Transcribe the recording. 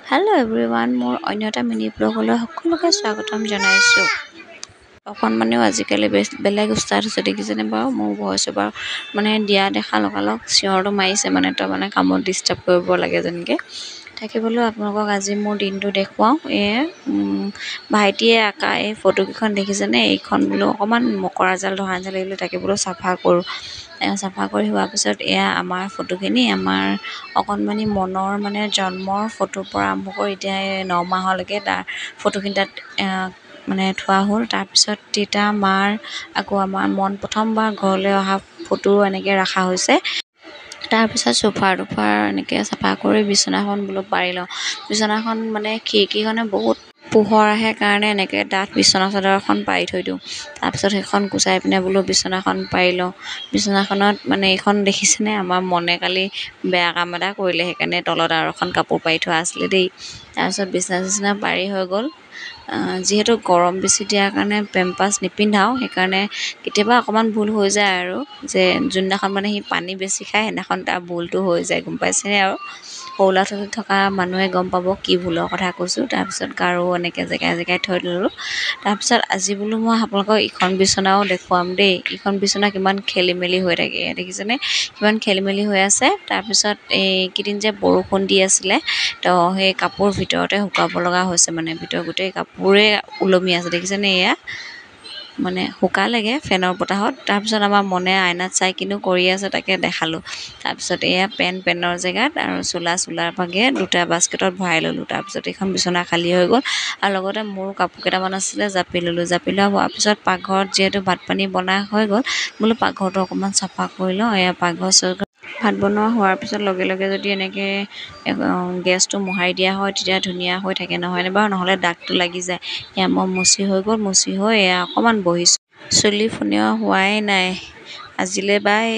Hello' everyone, মোৰ অন্য এটা মিনি ব্লগলৈ সকলোকে স্বাগতম জনাইছোঁ। অকণমানেও আজিকালি বেলেগ ষ্টাৰ্ট হৈছে দেখিছেনে বাৰু? মোৰ ভইচ অভাৰ মানে দিয়া দেখা লগালগ চিঞৰটো মাৰিছে মানে তই মানে কামত ডিষ্টাৰ্ব কৰিব লাগে যেনেকৈ থাকিবলৈ আপোনালোকক আজি মোৰ দিনটো দেখুৱাওঁ। ভাইটিয়ে আঁকা এই ফটোকেইখন দেখিছেনে? এইখন বোলো অকণমান মকৰা জাল ধৰা জাল লাগিলে তাকে বোলো চাফা কৰোঁ। চাফা কৰি হোৱাৰ পিছত এয়া আমাৰ ফটোখিনি আমাৰ অকণমানি মনৰ মানে জন্মৰ ফটোৰ পৰা আৰম্ভ কৰি এতিয়া 9 মাহলৈকে তাৰ ফটোখিনি তাত মানে থোৱা হ'ল। তাৰপিছত দেউতা মাৰ আকৌ আমাৰ মন প্ৰথমবাৰ ঘৰলৈ অহা ফটো এনেকৈ ৰখা হৈছে। তাৰপিছত চোফাৰ এনেকৈ চাফা কৰি বিচনাখন বোলো পাৰি লওঁ। বিচনাখন মানে খিৰিকীখনে বহুত পোহৰ আহে কাৰণে এনেকৈ ডাঠ বিচনা চাদৰ এখন পাৰি থৈ দিওঁ। তাৰপিছত সেইখন গুচাই পিনে বোলো বিচনাখন পাৰি লওঁ। বিচনাখনত মানে এইখন দেখিছেনে? আমাৰ মনে কালি বেয়া কাম এটা কৰিলে, সেইকাৰণে তলত আৰু এখন কাপোৰ পাৰি থোৱা আছিলে দেই। তাৰপিছত বিচনা পাৰি হৈ গ'ল। যিহেতু গৰম বেছি দিয়াৰ কাৰণে পেম্পাছ নিপিন্ধাওঁ, সেইকাৰণে কেতিয়াবা অকণমান ভুল হৈ যায় আৰু যে যোনদিনাখন মানে সি পানী বেছি খায় সেইদিনাখন তাৰ ভুলটো হৈ যায়, গম পাইছেনে? আৰু সৰু ল'ৰা ছোৱালী থকা মানুহে গম পাব কি ভুলৰ কথা কৈছোঁ। তাৰপিছত গাৰু এনেকৈ জেগাই জেগাই থৈ দিলোঁ। তাৰপিছত আজি বোলো মই আপোনালোকক ইখন বিচনাও দেখুৱাম দেই। ইখন বিচনা কিমান খেলি মেলি হৈ থাকে দেখিছেনে? কিমান খেলি মেলি হৈ আছে। তাৰপিছত এইকেইদিন যে বৰষুণ দি আছিলে তো সেই কাপোৰ ভিতৰতে শুকাব লগা হৈছে, মানে ভিতৰ গোটেই কাপোৰে ওলমি আছে দেখিছেনে? এয়া মানে শুকালেগৈ ফেনৰ বতাহত। তাৰপিছত আমাৰ মনে আইনাত চাই কিনো কৰি আছে তাকে দেখালোঁ। তাৰপিছত এয়া পেনৰ জেগাত আৰু চোলাৰ ভাগে দুটা বাস্কেটত ভৰাই ল'লোঁ। তাৰপিছত এইখন বিচনা খালী হৈ গ'ল আৰু লগতে মোৰো কাপোৰ কেইটামান আছিলে জাপি ল'লোঁ। জাপি লোৱা হোৱাৰ পিছত পাকঘৰত যিহেতু ভাত পানী বনাই হৈ গ'ল, বোলো পাকঘৰটো অকণমান চাফা কৰি লওঁ। এয়া পাকঘৰ ভাত বনোৱা হোৱাৰ পিছত লগে লগে যদি এনেকৈ গেছটো মোহাৰি দিয়া হয় তেতিয়া ধুনীয়া হৈ থাকে, নহয়নে বাৰু? নহ'লে দাগটো লাগি যায়। এয়া মই মুচি হৈ গ'ল। মুচি হৈ এয়া অকণমান বহিছোঁ। চুলি ফণিওৱা হোৱাই নাই আজিলৈ বাই।